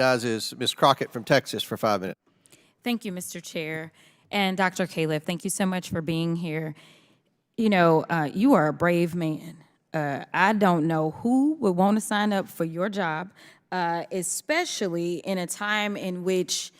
Is Ms. Crockett from Texas for 5 minutes. Thank you, Mr. Chair. And Dr. Califf, thank you so much for being here. You know, you are a brave man. I don't know who would want to sign up for your job, especially in a time in which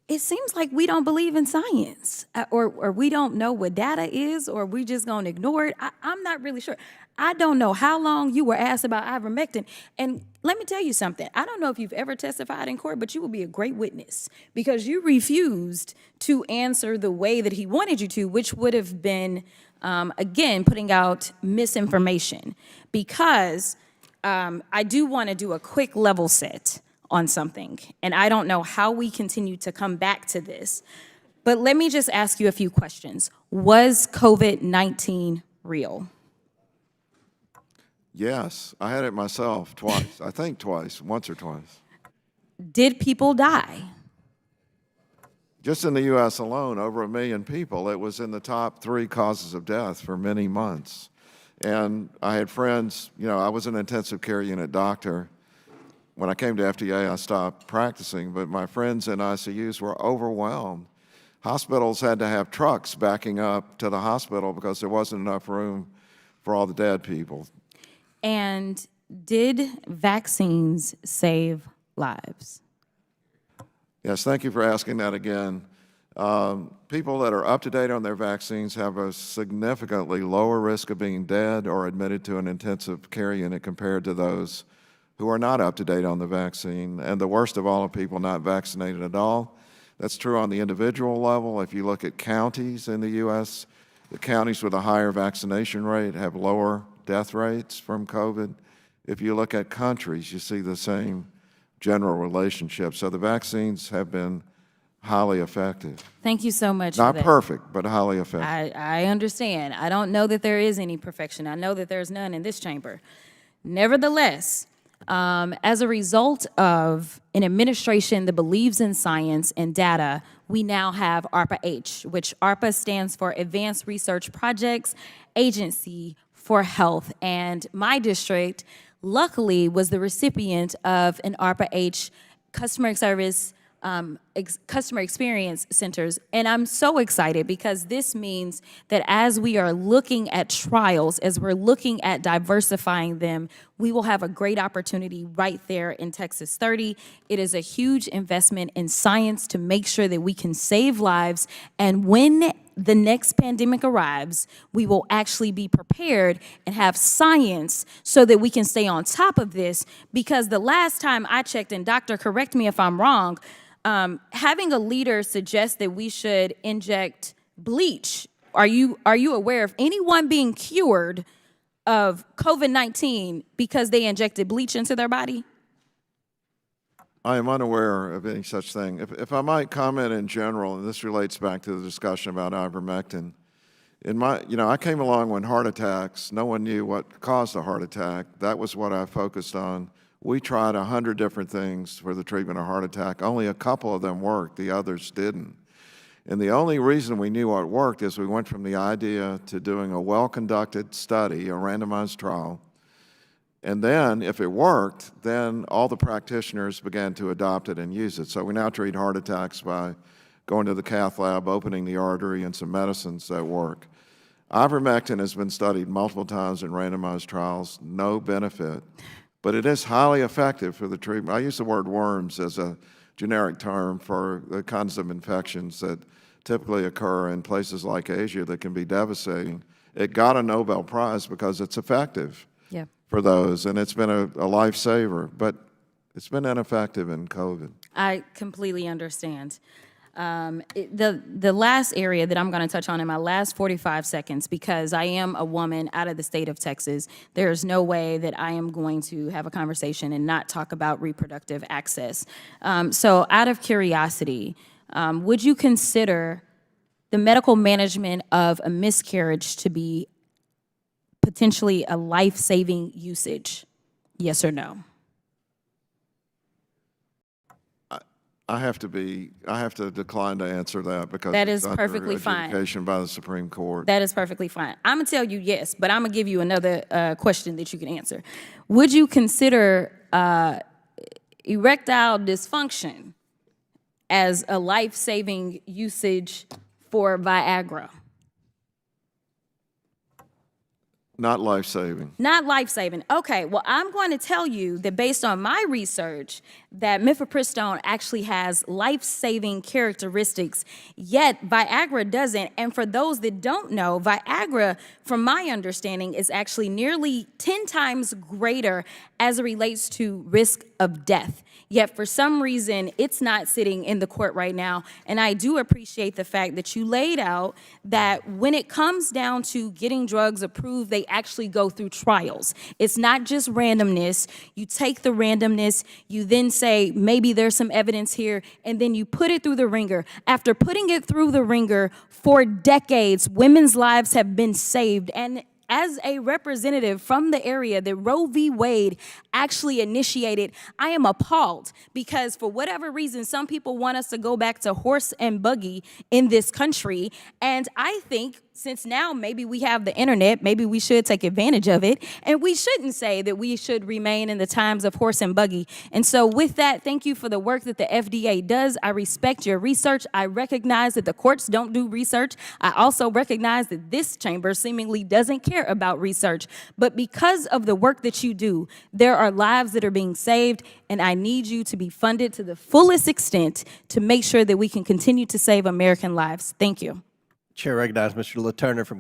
it seems like we don't believe in science, or we don't know what data is, or we just gonna ignore it. I'm not really sure. I don't know how long you were asked about ivermectin. And let me tell you something. I don't know if you've ever testified in court, but you will be a great witness because you refused to answer the way that he wanted you to, which would have been, again, putting out misinformation. Because I do want to do a quick level set on something. And I don't know how we continue to come back to this. But let me just ask you a few questions. Was COVID-19 real? Yes, I had it myself twice. I think twice, once or twice. Did people die? Just in the U.S. alone, over 1 million people. It was in the top 3 causes of death for many months. And I had friends, you know, I was an intensive care unit doctor. When I came to FDA, I stopped practicing, but my friends in ICUs were overwhelmed. Hospitals had to have trucks backing up to the hospital because there wasn't enough room for all the dead people. And did vaccines save lives? Yes, thank you for asking that again. People that are up to date on their vaccines have a significantly lower risk of being dead or admitted to an intensive care unit compared to those who are not up to date on the vaccine. And the worst of all are people not vaccinated at all. That's true on the individual level. If you look at counties in the U.S., the counties with a higher vaccination rate have lower death rates from COVID. If you look at countries, you see the same general relationship. So the vaccines have been highly effective. Thank you so much. Not perfect, but highly effective. I understand. I don't know that there is any perfection. I know that there's none in this chamber. Nevertheless, as a result of an administration that believes in science and data, we now have ARPA-H, which ARPA stands for Advanced Research Projects Agency for Health. And my district, luckily, was the recipient of an ARPA-H customer experience centers. And I'm so excited because this means that as we are looking at trials, as we're looking at diversifying them, we will have a great opportunity right there in Texas 30. It is a huge investment in science to make sure that we can save lives. And when the next pandemic arrives, we will actually be prepared and have science so that we can stay on top of this. Because the last time I checked, and doctor, correct me if I'm wrong, having a leader suggest that we should inject bleach. Are you aware of anyone being cured of COVID-19 because they injected bleach into their body? I am unaware of any such thing. If I might comment in general, and this relates back to the discussion about ivermectin. I came along when heart attacks, no one knew what caused a heart attack. That was what I focused on. We tried 100 different things for the treatment of heart attack. Only a couple of them worked, the others didn't. And the only reason we knew what worked is we went from the idea to doing a well-conducted study, a randomized trial. And then, if it worked, then all the practitioners began to adopt it and use it. So we now treat heart attacks by going to the cath lab, opening the artery, and some medicines that work. Ivermectin has been studied multiple times in randomized trials, no benefit. But it is highly effective for the treatment. I use the word worms as a generic term for the kinds of infections that typically occur in places like Asia that can be devastating. It got a Nobel Prize because it's effective for those, and it's been a lifesaver, but it's been ineffective in COVID. I completely understand. The last area that I'm going to touch on in my last 45 seconds, because I am a woman out of the state of Texas, there is no way that I am going to have a conversation and not talk about reproductive access. So out of curiosity, would you consider the medical management of a miscarriage to be potentially a life-saving usage? Yes or no? I have to decline to answer that because that is it's perfectly under adjudication by the Supreme Court. That is perfectly fine. I'm gonna tell you yes, but I'm gonna give you another question that you can answer. Would you consider erectile dysfunction as a life-saving usage for Viagra? Not life-saving. Not life-saving. Okay, well, I'm going to tell you that based on my research, that mifepristone actually has life-saving characteristics, yet Viagra doesn't. And for those that don't know, Viagra, from my understanding, is actually nearly 10 times greater as it relates to risk of death. Yet for some reason, it's not sitting in the court right now. And I do appreciate the fact that you laid out that when it comes down to getting drugs approved, they actually go through trials. It's not just randomness. You take the randomness, you then say, maybe there's some evidence here, and then you put it through the ringer. After putting it through the ringer for decades, women's lives have been saved. And as a representative from the area that Roe v. Wade actually initiated, I am appalled because for whatever reason, some people want us to go back to horse and buggy in this country. And I think since now maybe we have the internet, maybe we should take advantage of it. And we shouldn't say that we should remain in the times of horse and buggy. And so with that, thank you for the work that the FDA does. I respect your research. I recognize that the courts don't do research. I also recognize that this chamber seemingly doesn't care about research. But because of the work that you do, there are lives that are being saved, and I need you to be funded to the fullest extent to make sure that we can continue to save American lives. Thank you. Chair recognizes Mr. LaTurner from